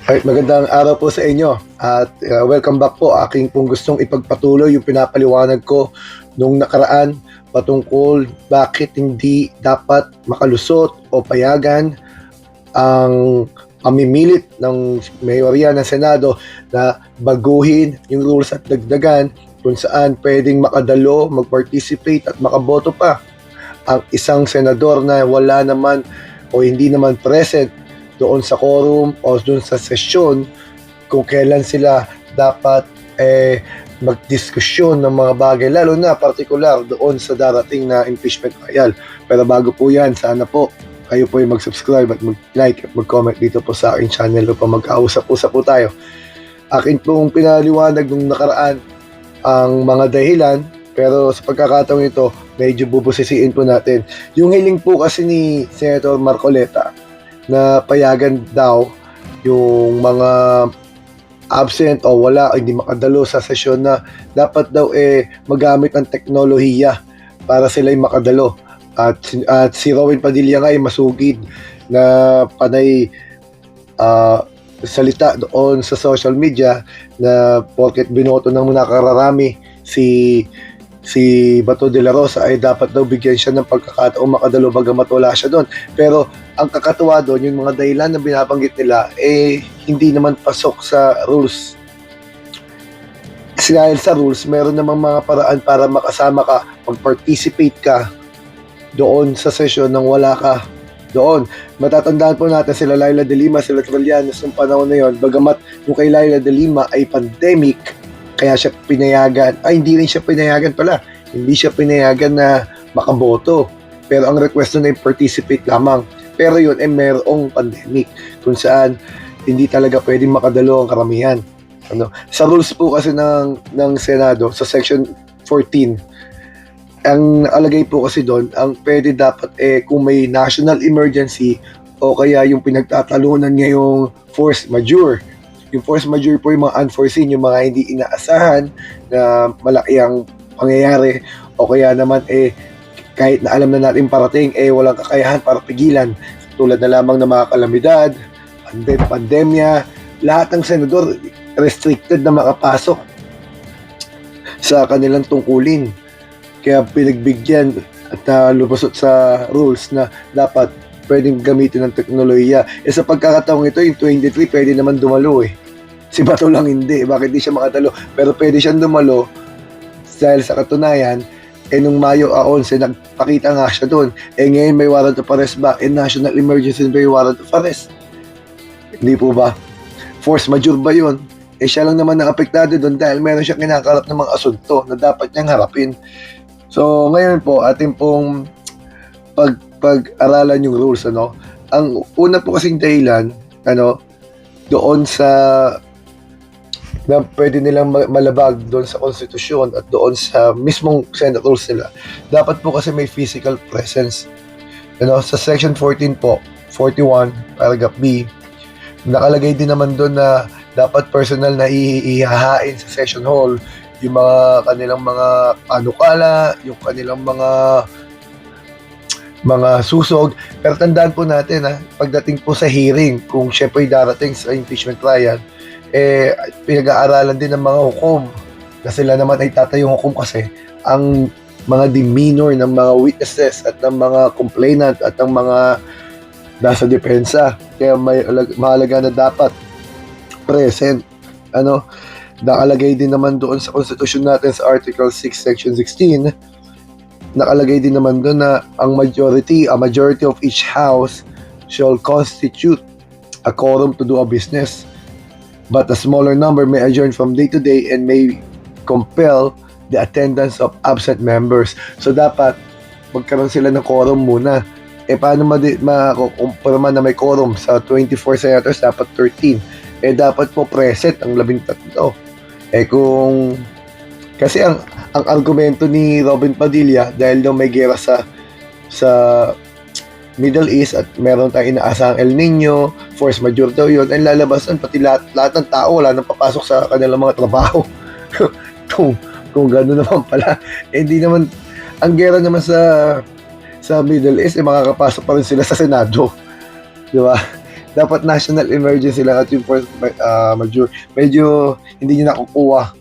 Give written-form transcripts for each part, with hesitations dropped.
Ay, magandang araw po sa inyo at welcome back po. Aking pong gustong ipagpatuloy yung pinapaliwanag ko nung nakaraan patungkol bakit hindi dapat makalusot o payagan ang pamimilit ng mayorya ng Senado na baguhin yung rules at dagdagan kung saan pwedeng makadalo, mag-participate at makaboto pa ang isang senador na wala naman o hindi naman present doon sa quorum o doon sa sesyon kung kailan sila dapat magdiskusyon ng mga bagay, lalo na partikular doon sa darating na impeachment trial. Pero bago po yan, sana po kayo po yung mag-subscribe at mag-like at mag-comment dito po sa aking channel upang mag-ausap-usap po tayo. Akin pong pinaliwanag nung nakaraan ang mga dahilan, pero sa pagkakataong ito, medyo bubusisiin po natin. Yung hiling po kasi ni Senator Marcoleta na payagan daw yung mga absent o wala o hindi makadalo sa sesyon na dapat daw magamit ng teknolohiya para sila ay makadalo. At si Rowan Padilla nga ay masugid na panay salita doon sa social media na porket binoto ng nakararami si Bato de la Rosa ay dapat daw bigyan siya ng pagkakataong makadalo bagamat wala siya doon. Pero ang kakatuwa doon, yung mga dahilan na binabanggit nila hindi naman pasok sa rules. Kasi dahil sa rules, meron namang mga paraan para makasama ka, mag-participate ka doon sa session nang wala ka doon. Matatandaan po natin sila Laila de Lima, sila Trillanes noong panahon na yon. Bagamat yung kay Laila de Lima ay pandemic, kaya siya pinayagan. Hindi rin siya pinayagan pala. Hindi siya pinayagan na makaboto. Pero ang request na participate lamang. Pero yun merong pandemic kung saan hindi talaga pwedeng makadalo ang karamihan. Sa rules po kasi ng Senado, sa Section 14, ang alagay po kasi doon, ang pwede dapat kung may national emergency o kaya yung pinagtatalunan ngayong force majeure. Yung force majeure po yung mga unforeseen, yung mga hindi inaasahan na malaki ang pangyayari o kaya naman kahit na alam na natin parating walang kakayahan para pigilan, tulad na lamang ng mga kalamidad, pandemya. Lahat ng senador restricted na makapasok sa kanilang tungkulin, kaya pinagbigyan at lumusot sa rules na dapat pwedeng gamitin ng teknolohiya. Sa pagkakataong ito, yung 23 pwede naman dumalo si Bato lang hindi. Bakit di siya makatalo? Pero pwede siyang dumalo dahil sa katunayan, nung Mayo 11, nagpakita nga siya doon. Ngayon may warrant of arrest ba? National emergency may warrant of arrest. Hindi po ba? Force majeure ba yun? Siya lang naman ang apektado doon dahil meron siyang kinakarap ng mga asunto na dapat niyang harapin. So, ngayon po, ating pong pag-aralan yung rules, Ang una po kasing dahilan, doon sa na pwede nilang malabag doon sa konstitusyon at doon sa mismong Senate rules nila. Dapat po kasi may physical presence. Sa Section 14 po, 41, paragraph B, nakalagay din naman doon na dapat personal na ihahain sa session hall yung mga kanilang mga panukala, yung kanilang mga susog. Pero tandaan po natin pagdating po sa hearing, kung syempre darating sa impeachment trial, pinag-aaralan din ng mga hukom na sila naman ay tatayong hukom kasi ang mga demeanor ng mga witnesses at ng mga complainant at ng mga nasa depensa. Kaya may mahalaga na dapat present. Nakalagay din naman doon sa Constitution natin sa Article 6, Section 16, nakalagay din naman doon na a majority of each house shall constitute a quorum to do a business, but a smaller number may adjourn from day to day and may compel the attendance of absent members. So dapat magkaroon sila ng quorum muna. Paano makumpirma na may quorum? Sa 24 senators, dapat 13. Dapat po present ang 13. Kasi ang argumento ni Robin Padilla, dahil daw may gera sa Middle East at meron tayong inaasahang El Nino, force majeure daw yun, ay lalabasan pati lahat ng tao wala nang papasok sa kanilang mga trabaho. kung gano'n naman pala, hindi naman, ang gera naman sa Middle East, makakapasok pa rin sila sa Senado. Di ba? Dapat national emergency lang at yung force majeure. Medyo hindi niya nakukuha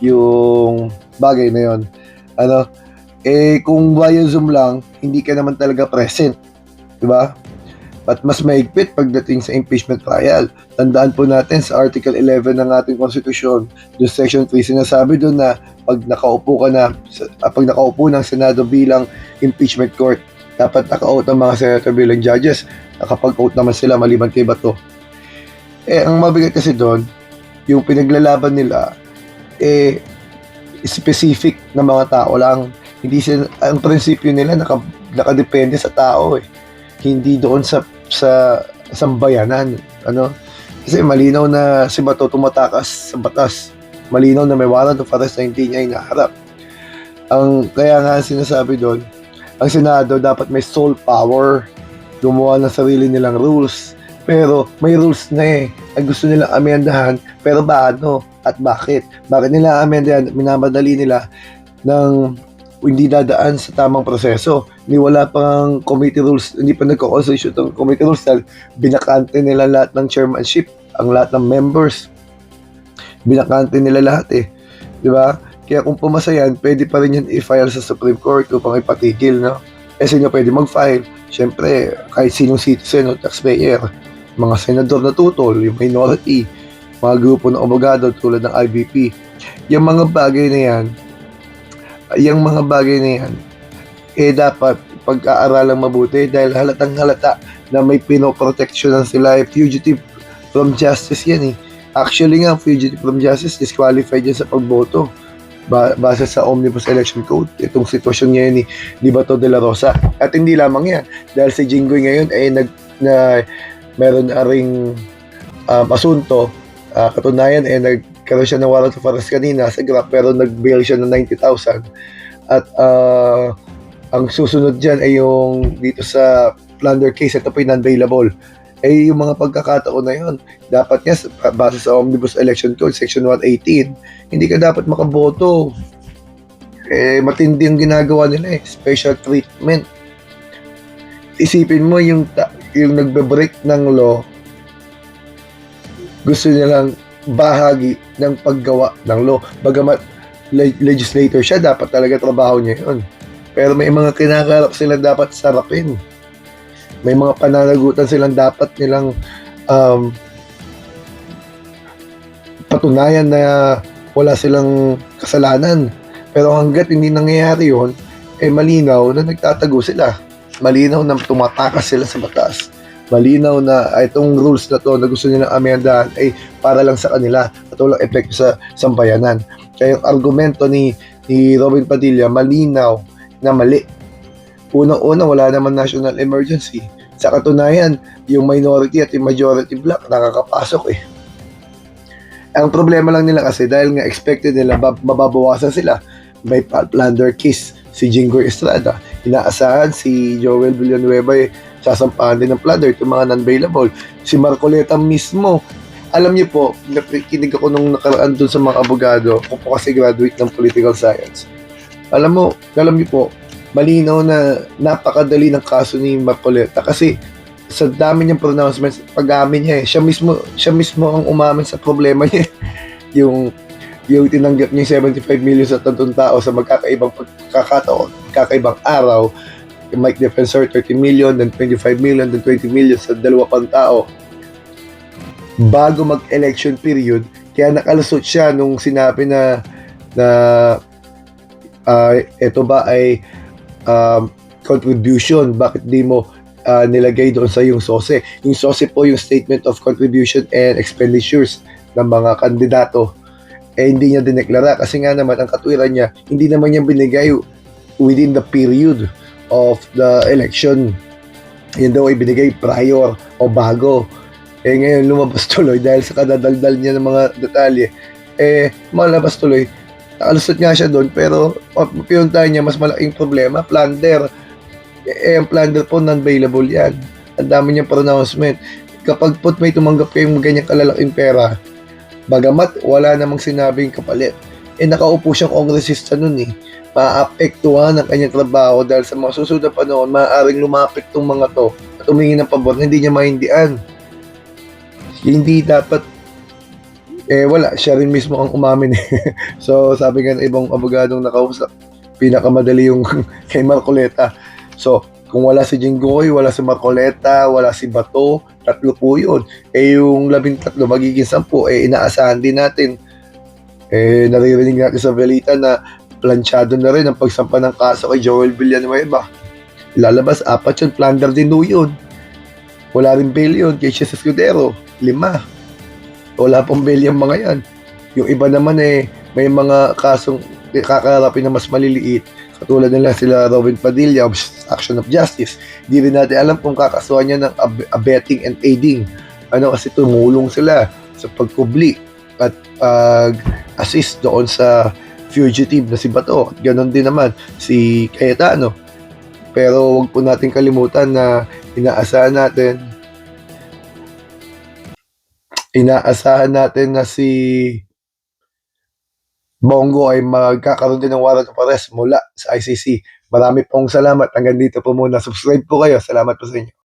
yung bagay na yon. Ano, kung via Zoom lang, hindi ka naman talaga present, di ba? At mas mahigpit pagdating sa impeachment trial. Tandaan po natin sa Article 11 ng ating Konstitusyon, yung Section 3, sinasabi doon na pag nakaupo ng Senado bilang impeachment court, dapat naka-oath ang mga senator bilang judges. Nakapag-oath naman sila maliban kay Bato. Ang mabigat kasi doon, yung pinaglalaban nila, specific na mga tao lang. Hindi sila, ang prinsipyo nila nakadepende sa tao hindi doon sa sambayanan, ano? Kasi malinaw na si Bato tumatakas sa batas. Malinaw na may warrant of arrest na hindi niya hinaharap. Kaya nga sinasabi doon, ang Senado dapat may sole power, gumawa ng sarili nilang rules. Pero may rules na ang gusto nilang amendahan, pero paano at bakit? Bakit nila amendahan? Minamadali nila ng hindi dadaan sa tamang proseso. Hindi wala pang committee rules, hindi pa nagko-constitute ng committee rules dahil binakante nila lahat ng chairmanship, ang lahat ng members. Binakante nila lahat di ba? Kaya kung pumasa yan, pwede pa rin yan i-file sa Supreme Court upang ipatigil, no? Kasi nyo pwede mag-file. Siyempre, kahit sinong citizen o taxpayer, mga senador na tutol, yung minority, mga grupo ng abogado tulad ng IBP, yung mga bagay na yan, dapat pag-aaralang mabuti dahil halatang halata na may pinoproteksyonan sila. Fugitive from justice yan Actually nga, fugitive from justice disqualified yan sa pagboto base sa Omnibus Election Code. Itong sitwasyon ngayon ni Bato de la Rosa. At hindi lamang yan, dahil si Jinggoy ngayon ay meron na ring asunto. Katunayan nagkaroon siya ng warrant of arrest kanina sa Grab, pero nag-bail siya ng 90,000. At ang susunod dyan ay yung dito sa plunder case, ito po yung non-bailable. Yung mga pagkakataon na yun, dapat nga base sa Omnibus Election Code Section 118, hindi ka dapat makaboto. Matindi ang ginagawa nila special treatment. Isipin mo yung nagbe-break ng law, gusto nilang bahagi ng paggawa ng law. Bagamat legislator siya, dapat talaga trabaho niya yun. Pero may mga kinakarap sila dapat sarapin. May mga pananagutan silang dapat nilang patunayan na wala silang kasalanan. Pero hanggat hindi nangyayari yun, malinaw na nagtatago sila. Malinaw na tumatakas sila sa batas. Malinaw na itong rules na to na gusto nilang amendahan ay para lang sa kanila at walang epekto sa sambayanan. Kaya yung argumento ni Robin Padilla, malinaw na mali. Unang-una, wala naman national emergency. Sa katunayan, yung minority at yung majority block nakakapasok Ang problema lang nila kasi dahil nga expected nila mababawasan sila. May plunder case si Jinggoy Estrada. Inaasahan si Joel Villanueva sasampahan din ng plunder itong mga non-bailable. Si Marcoleta mismo, alam niyo po, nakikinig ako nung nakaraan dun sa mga abogado, ako po kasi graduate ng political science. Alam niyo po, malinaw na napakadali ng kaso ni Marcoleta kasi sa dami niyang pronouncements, pag-amin niya siya mismo ang umamin sa problema niya. yung tinanggap niya 75 million sa tatlong tao sa magkakaibang pagkakataon, kakaibang araw. Mike Defensor 30 million, then 25 million, then 20 million sa dalawa pang tao bago mag-election period. Kaya nakalusot siya nung sinabi na ito ba ay contribution, bakit di mo nilagay doon sa yung SOSE. Yung SOSE po yung Statement of Contribution and Expenditures ng mga kandidato. Hindi niya dineklara kasi nga naman ang katwiran niya, hindi naman niya binigay within the period of the election. Yun daw ay binigay prior o bago. Ngayon lumabas tuloy dahil sa kadadaldal niya ng mga detalye. Malabas tuloy. Nakalusot nga siya doon, pero pinuntahan niya mas malaking problema, plunder. Ang plunder po non-bailable yan. Ang dami niyang pronouncement. Kapag may tumanggap kayong ganyang kalalaking pera, bagamat wala namang sinabing kapalit, nakaupo siyang kongresista nun maapektuhan ang kanyang trabaho dahil sa mga susunod na panahon, maaaring lumapit tong mga to at humingi ng pabor na hindi niya maindian. Hindi dapat, wala, siya rin mismo ang umamin eh. So, sabi nga ng ibang abogadong nakausap, pinakamadali yung kay Marcoleta. So, kung wala si Jinggoy, wala si Marcoleta, wala si Bato, tatlo po yun. Yung 13 magiging 10, inaasahan din natin. Naririnig natin sa balita na planchado na rin ang pagsampa ng kaso kay Joel Villanueva. Lalabas, 4 yun, plunder din yun. Wala rin bail yun kay Chess Escudero, 5. Wala pong bail yung mga yan. Yung iba naman may mga kasong kakaharapin na mas maliliit. Katulad nila sila Robin Padilla, obstruction of justice. Di rin natin alam kung kakasuhan niya ng abetting and aiding. Kasi tumulong sila sa pagkubli at pag-assist doon sa fugitive na si Bato. At ganon din naman si Cayetano. Pero wag po natin kalimutan na inaasahan natin na si Bongo ay magkakaroon din ng warrant of arrest mula sa ICC. Marami pong salamat. Hanggang dito po muna. Subscribe po kayo. Salamat po sa inyo.